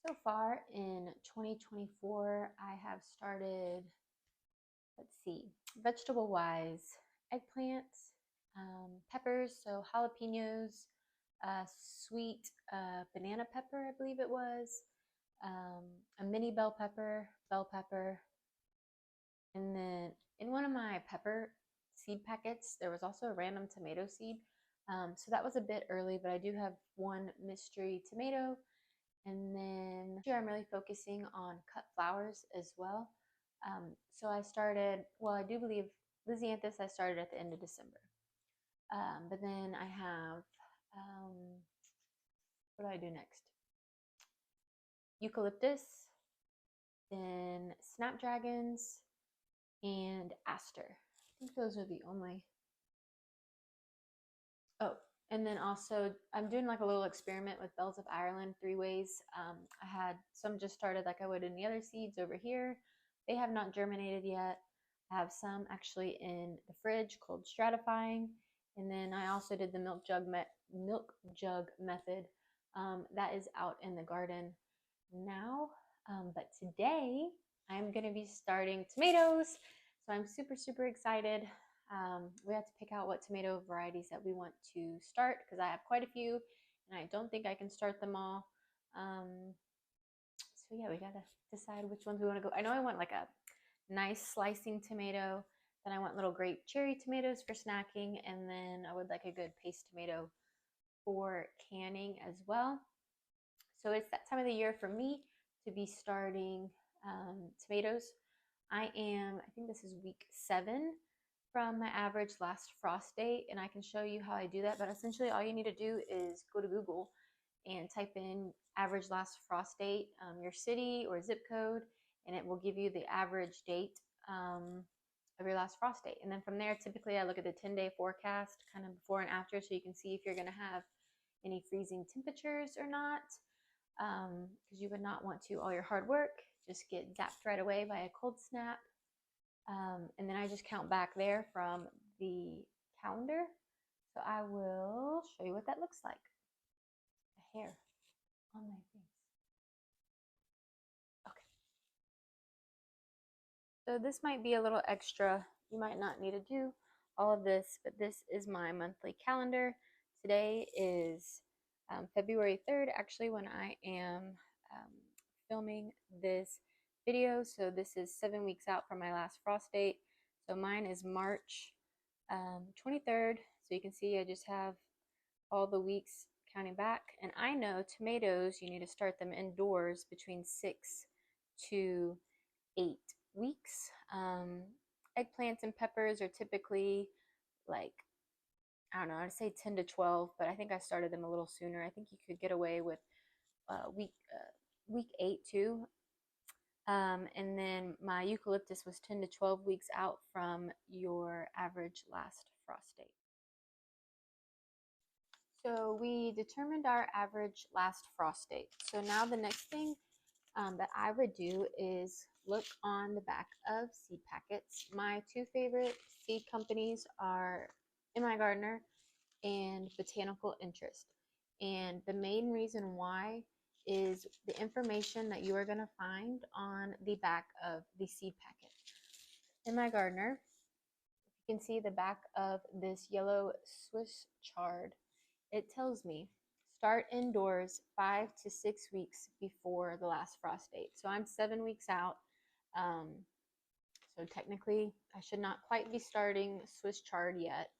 So far in 2024, I have started, let's see, vegetable wise, eggplants, peppers, so jalapenos, sweet banana pepper, I believe it was, um, a mini bell pepper, and then in one of my pepper seed packets, there was also a random tomato seed. So that was a bit early, but I do have one mystery tomato. And then here I'm really focusing on cut flowers as well. So I started, well, I do believe Lysianthus I started at the end of December. But then I have, what do I do next? Eucalyptus, then snapdragons, and aster. I think those are the only. Oh, and then also I'm doing like a little experiment with bells of Ireland 3 ways. I had some just started like I would any other seeds over here. They have not germinated yet. I have some actually in the fridge called stratifying, and then I also did the milk jug method. That is out in the garden now. But today I'm going to be starting tomatoes, so I'm super excited. We have to pick out what tomato varieties that we want to start because I have quite a few and I don't think I can start them all. So yeah, we gotta decide which ones we want to go. I know I want like a nice slicing tomato, then I want little grape cherry tomatoes for snacking, and then I would like a good paste tomato for canning as well. So it's that time of the year for me to be starting tomatoes. I think this is week 7 from my average last frost date, and I can show you how I do that. But essentially, all you need to do is go to Google and type in average last frost date, your city or zip code, and it will give you the average date of your last frost date. And then from there, typically, I look at the 10-day forecast kind of before and after so you can see if you're going to have any freezing temperatures or not, because you would not want to all your hard work just get zapped right away by a cold snap. And then I just count back there from the calendar. So I will show you what that looks like. The hair on my face. Okay. So this might be a little extra. You might not need to do all of this, but this is my monthly calendar. Today is February 3rd, actually, when I am filming this video. So this is 7 weeks out from my last frost date. So mine is March 23rd. So you can see I just have all the weeks counting back. And I know tomatoes, you need to start them indoors between 6 to 8 weeks. Eggplants and peppers are typically like, I don't know, I'd say 10 to 12, but I think I started them a little sooner. I think you could get away with week 8 too. And then my eucalyptus was 10 to 12 weeks out from your average last frost date. So we determined our average last frost date. So now the next thing that I would do is look on the back of seed packets. My 2 favorite seed companies are In My Gardener and Botanical Interest. And the main reason why is the information that you are going to find on the back of the seed packet. In My Gardener, you can see the back of this yellow Swiss chard. It tells me start indoors 5 to 6 weeks before the last frost date. So I'm 7 weeks out. So technically, I should not quite be starting Swiss chard yet.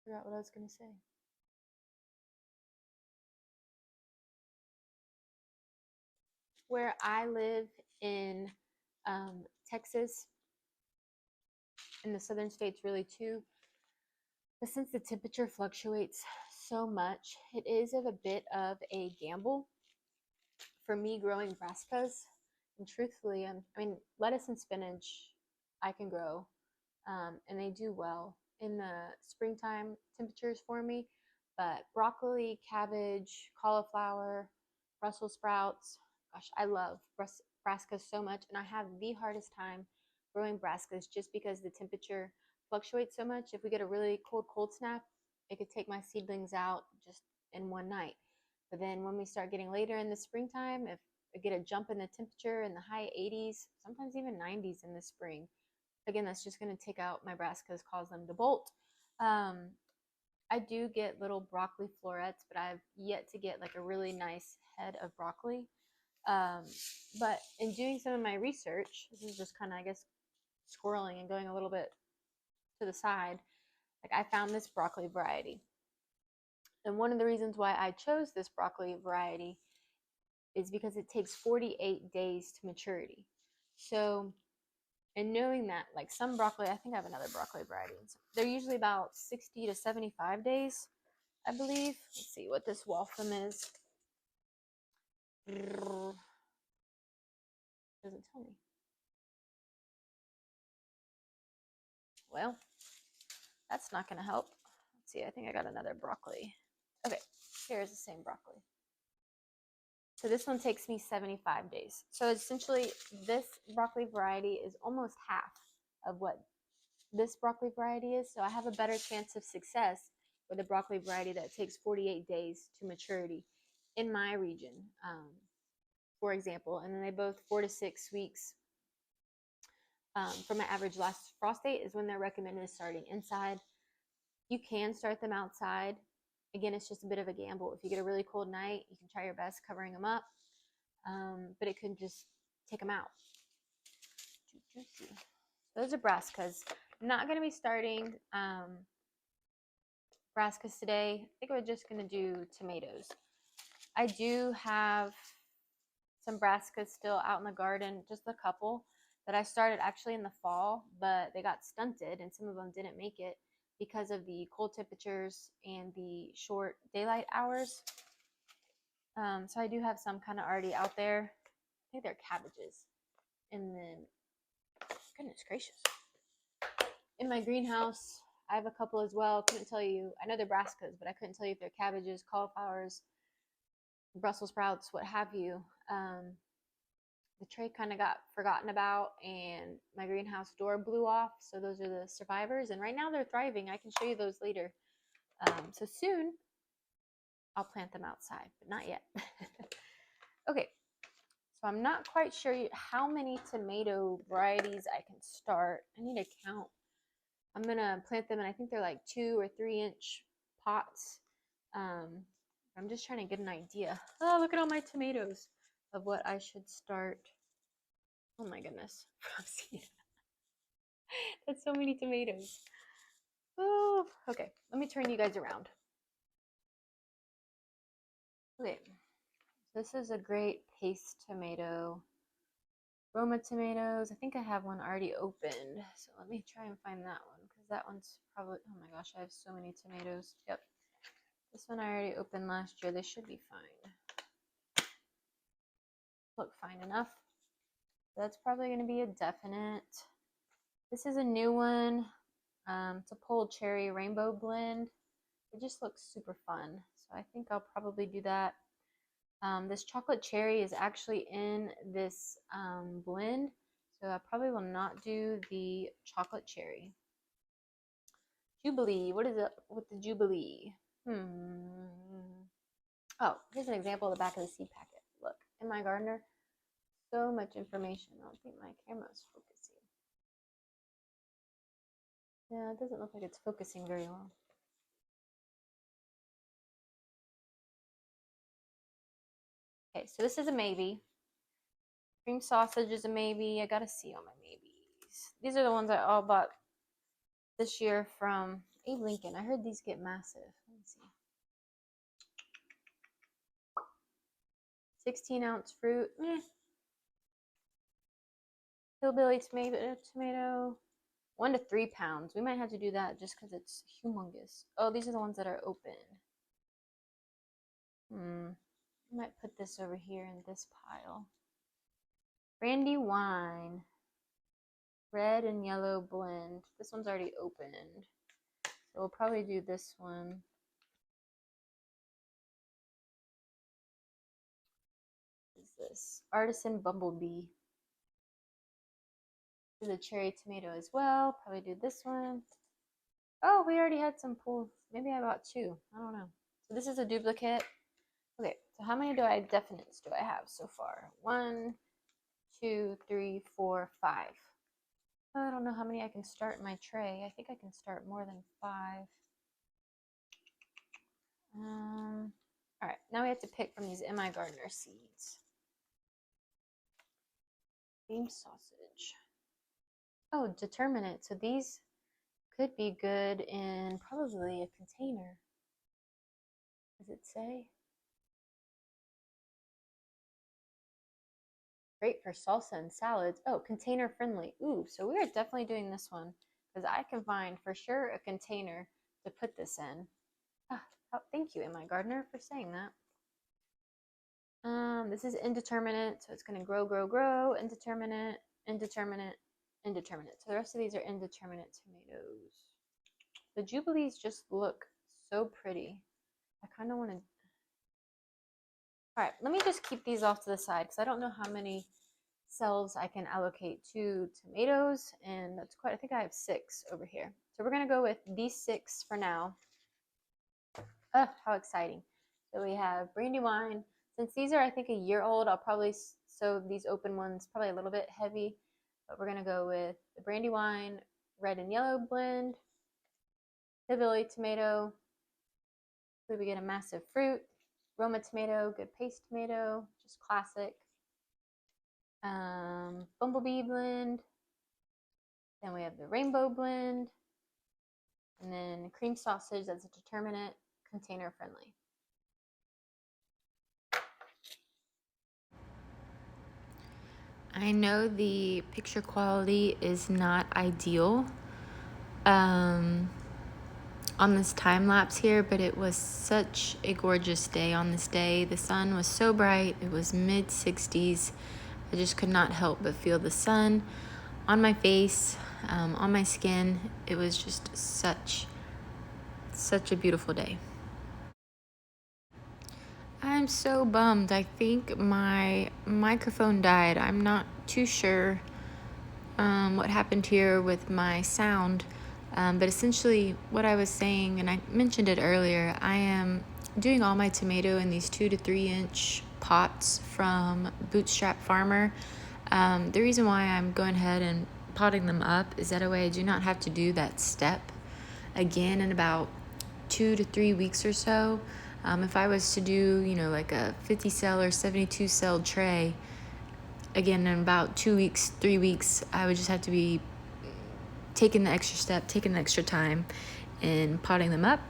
Forgot what I was going to say. Where I live in Texas, in the southern states really too, but since the temperature fluctuates so much, it is a bit of a gamble for me growing brassicas. And truthfully, I mean, lettuce and spinach I can grow, and they do well in the springtime temperatures for me. But broccoli, cabbage, cauliflower, Brussels sprouts, gosh, I love brassicas so much, and I have the hardest time growing brassicas just because the temperature fluctuates so much. If we get a really cold snap, it could take my seedlings out just in one night. But then when we start getting later in the springtime, if I get a jump in the temperature in the high 80s, sometimes even 90s in the spring, again, that's just going to take out my brassicas, cause them to bolt. I do get little broccoli florets, but I've yet to get like a really nice head of broccoli. Um, but in doing some of my research, this is just kind of, I guess, squirreling and going a little bit to the side. Like I found this broccoli variety. And one of the reasons why I chose this broccoli variety is because it takes 48 days to maturity. So, and knowing that, like some broccoli, I think I have another broccoli variety. They're usually about 60 to 75 days, I believe. Let's see what this Waltham is. Doesn't tell me. Well, that's not going to help. Let's see. I think I got another broccoli. Okay, here's the same broccoli. So this one takes me 75 days. So essentially, this broccoli variety is almost half of what this broccoli variety is. So I have a better chance of success with a broccoli variety that takes 48 days to maturity in my region, for example. And then they both 4 to 6 weeks from my average last frost date is when they're recommended starting inside. You can start them outside. Again, it's just a bit of a gamble. If you get a really cold night, you can try your best covering them up, but it could just take them out. Those are brassicas. Not going to be starting brassicas today. I think we're just going to do tomatoes. I do have some brassicas still out in the garden, just a couple that I started actually in the fall, but they got stunted and some of them didn't make it because of the cold temperatures and the short daylight hours. So I do have some kind of already out there. I think they're cabbages. And then, goodness gracious. In my greenhouse, I have a couple as well. Couldn't tell you. I know they're brassicas, but I couldn't tell you if they're cabbages, cauliflowers, Brussels sprouts, what have you. The tray kind of got forgotten about and my greenhouse door blew off. So those are the survivors. And right now they're thriving. I can show you those later. So soon I'll plant them outside, but not yet. Okay. So I'm not quite sure how many tomato varieties I can start. I need to count. I'm going to plant them and I think they're like 2 or 3 inch pots. I'm just trying to get an idea. Oh, look at all my tomatoes of what I should start. Oh my goodness. That's so many tomatoes. Oh, okay. Let me turn you guys around. Okay. This is a great paste tomato. Roma tomatoes. I think I have one already opened. So let me try and find that one because that one's probably, oh my gosh, I have so many tomatoes. Yep. This one I already opened last year. They should be fine. Look fine enough. That's probably going to be a definite. This is a new one. It's a pulled cherry rainbow blend. It just looks super fun. So I think I'll probably do that. This chocolate cherry is actually in this blend. So I probably will not do the chocolate cherry. Jubilee. What is it with the Jubilee? Oh, here's an example of the back of the seed packet. Look, in my gardener, so much information. I don't think my camera's focusing. Yeah, it doesn't look like it's focusing very well. Okay, so this is a maybe. Cream sausage is a maybe. I gotta see all my maybes. These are the ones I all bought this year from Abe Lincoln. I heard these get massive. Let me see. 16-ounce fruit. Hillbilly tomato. 1 to 3 pounds. We might have to do that just because it's humongous. Oh, these are the ones that are open. I might put this over here in this pile. Brandy wine. Red and yellow blend. This one's already opened. So we'll probably do this one. What is this? Artisan Bumblebee. This is a cherry tomato as well. Probably do this one. Oh, we already had some pulled. Maybe I bought two. I don't know. So this is a duplicate. Okay, so how many definites do I have so far? 1, 2, 3, 4, 5. I don't know how many I can start in my tray. I think I can start more than 5. All right, now we have to pick from these M.I. Gardner seeds. Cream sausage. Oh, determinate. So these could be good in probably a container. Does it say? Great for salsa and salads. Oh, container friendly. Ooh, so we are definitely doing this one because I can find for sure a container to put this in. Ah, oh, thank you, M.I. Gardner, for saying that. This is indeterminate, so it's going to grow, grow, grow. Indeterminate, indeterminate, indeterminate. So the rest of these are indeterminate tomatoes. The Jubilees just look so pretty. I kind of want to. All right, let me just keep these off to the side because I don't know how many cells I can allocate to tomatoes, and that's quite. I think I have 6 over here. So we're going to go with these 6 for now. How exciting. So we have Brandywine. Since these are, I think, a year old, I'll probably sow these open ones probably a little bit heavy, but we're going to go with the Brandywine red and yellow blend, hillbilly tomato, we get a massive fruit, Roma tomato, good paste tomato, just classic, bumblebee blend, then we have the rainbow blend, and then cream sausage that's a determinate, container friendly. I know the picture quality is not ideal on this time lapse here, but it was such a gorgeous day on this day. The sun was so bright. It was mid 60s. I just could not help but feel the sun on my face, on my skin. It was just such a beautiful day. I'm so bummed. I think my microphone died. I'm not too sure what happened here with my sound. But essentially, what I was saying, and I mentioned it earlier, I am doing all my tomato in these 2 to 3 inch pots from Bootstrap Farmer. The reason why I'm going ahead and potting them up is that way I do not have to do that step again in about 2 to 3 weeks or so. If I was to do, like a 50 cell or 72 cell tray, again, in about 2 weeks, 3 weeks, I would just have to be taking the extra step, taking the extra time, and potting them up.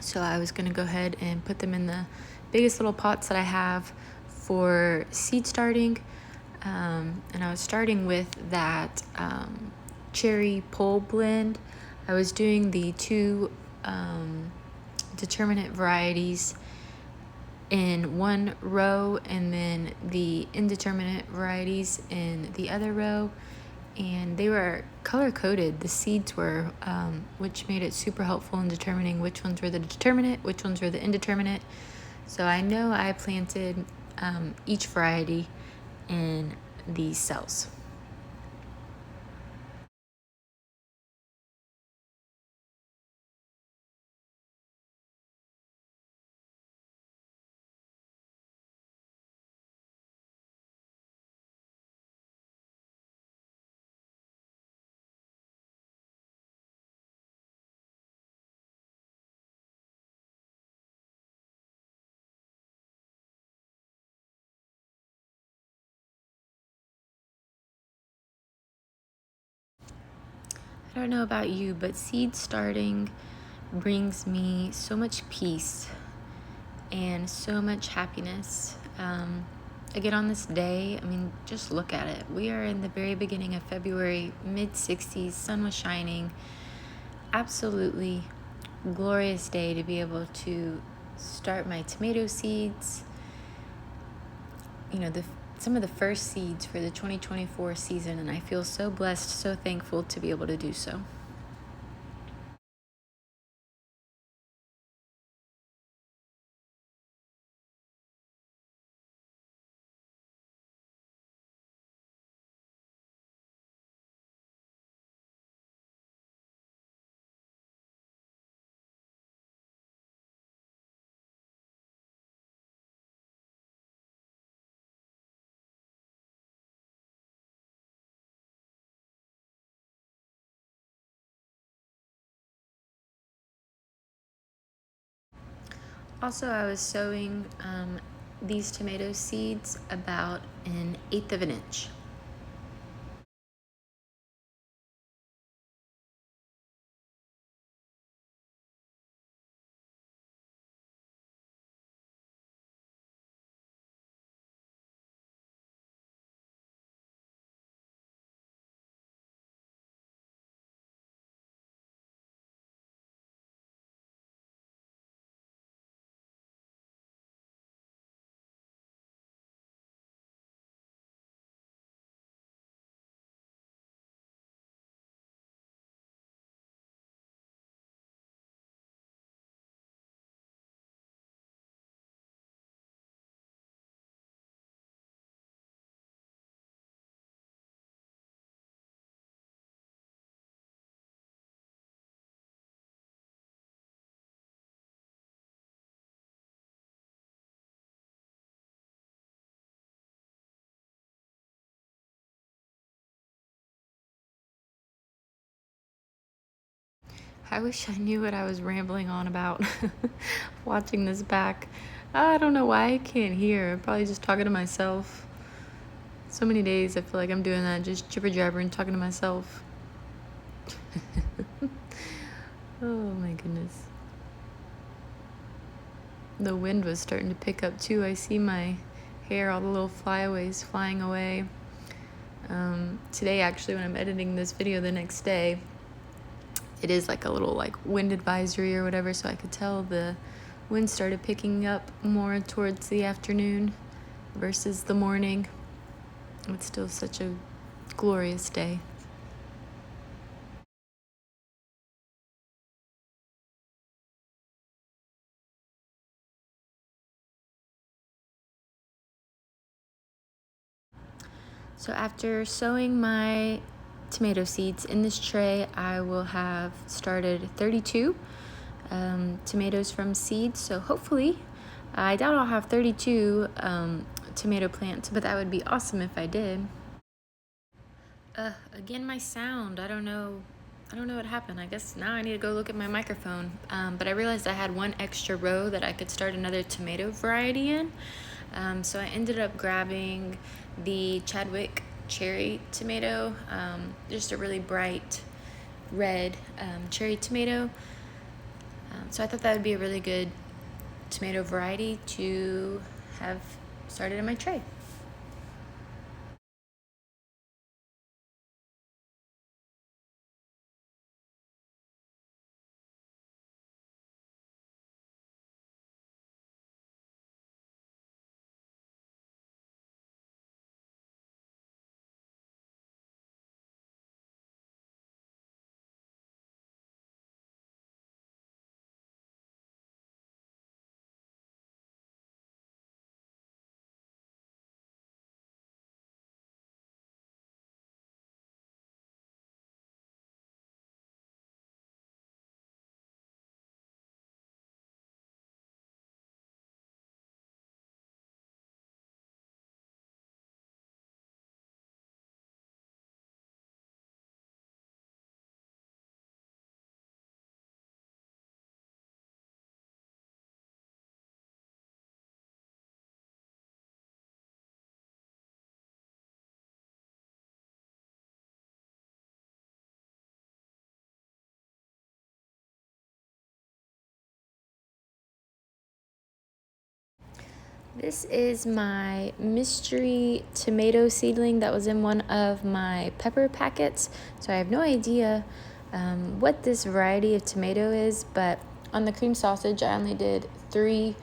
So I was going to go ahead and put them in the biggest little pots that I have for seed starting. And I was starting with that cherry pole blend. I was doing the 2 determinate varieties in one row and then the indeterminate varieties in the other row, and they were color coded. The seeds were, which made it super helpful in determining which ones were the determinate, which ones were the indeterminate. So I know I planted each variety in these cells. I don't know about you, but seed starting brings me so much peace and so much happiness. Again, on this day, just look at it. We are in the very beginning of February, mid 60s, sun was shining. Absolutely glorious day to be able to start my tomato seeds. Some of the first seeds for the 2024 season, and I feel so blessed, so thankful to be able to do so. Also, I was sowing these tomato seeds about 1/8 of an inch. I wish I knew what I was rambling on about watching this back. I don't know why I can't hear. I'm probably just talking to myself. So many days I feel like I'm doing that, just jibber jabber and talking to myself. Oh my goodness. The wind was starting to pick up too. I see my hair, all the little flyaways flying away. Today, actually, when I'm editing this video the next day, it is like a little like wind advisory or whatever, so I could tell the wind started picking up more towards the afternoon versus the morning. It's still such a glorious day. So after sowing my tomato seeds in this tray, I will have started 32 tomatoes from seeds. So hopefully, I doubt I'll have 32 tomato plants, but that would be awesome if I did. Again, my sound. I don't know what happened. I guess now I need to go look at my microphone. But I realized I had one extra row that I could start another tomato variety in. So I ended up grabbing the Chadwick cherry tomato, just a really bright red cherry tomato. So I thought that would be a really good tomato variety to have started in my tray. This is my mystery tomato seedling that was in one of my pepper packets. So I have no idea what this variety of tomato is, but on the cream sausage, I only did 3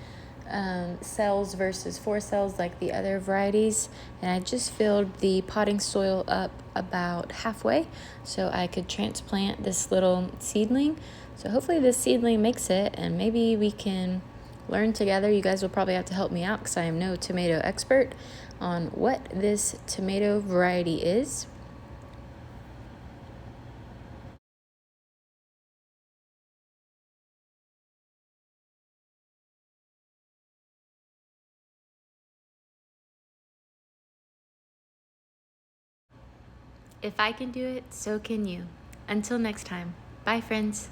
cells versus 4 cells like the other varieties. And I just filled the potting soil up about halfway so I could transplant this little seedling. So hopefully this seedling makes it, and maybe we can learn together. You guys will probably have to help me out because I am no tomato expert on what this tomato variety is. If I can do it, so can you. Until next time. Bye, friends.